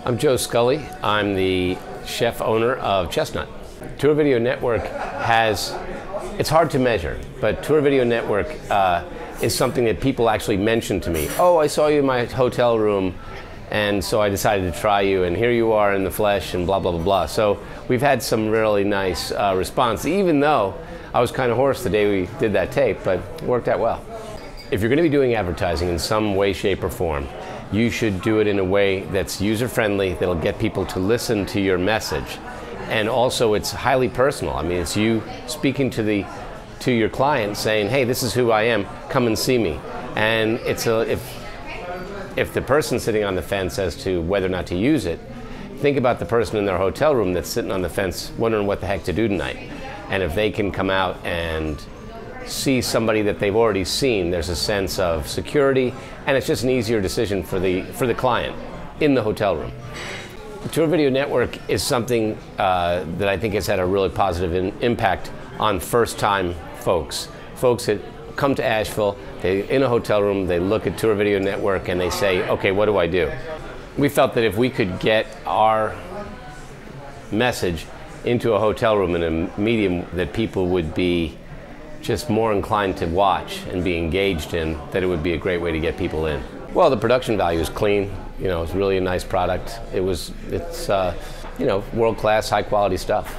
I'm Joe Scully. I'm the chef owner of Chestnut. Tour Video Network it's hard to measure, but Tour Video Network is something that people actually mention to me. Oh, I saw you in my hotel room, and so I decided to try you, and here you are in the flesh, and blah, blah, blah, blah. So we've had some really nice response, even though I was kind of hoarse the day we did that tape, but it worked out well. If you're going to be doing advertising in some way, shape, or form, you should do it in a way that's user-friendly, that'll get people to listen to your message. And also, it's highly personal. I mean, it's you speaking to your client saying, hey, this is who I am, come and see me. And if the person sitting on the fence as to whether or not to use it, think about the person in their hotel room that's sitting on the fence wondering what the heck to do tonight. And if they can come out and see somebody that they've already seen, there's a sense of security, and it's just an easier decision for the client in the hotel room. Tour Video Network is something that I think has had a really positive impact on first-time folks that come to Asheville, they're in a hotel room, they look at Tour Video Network and they say, okay, what do I do? We felt that if we could get our message into a hotel room in a medium that people would be just more inclined to watch and be engaged in, that it would be a great way to get people in. Well, the production value is clean. You know, it's really a nice product. It's world-class, high-quality stuff.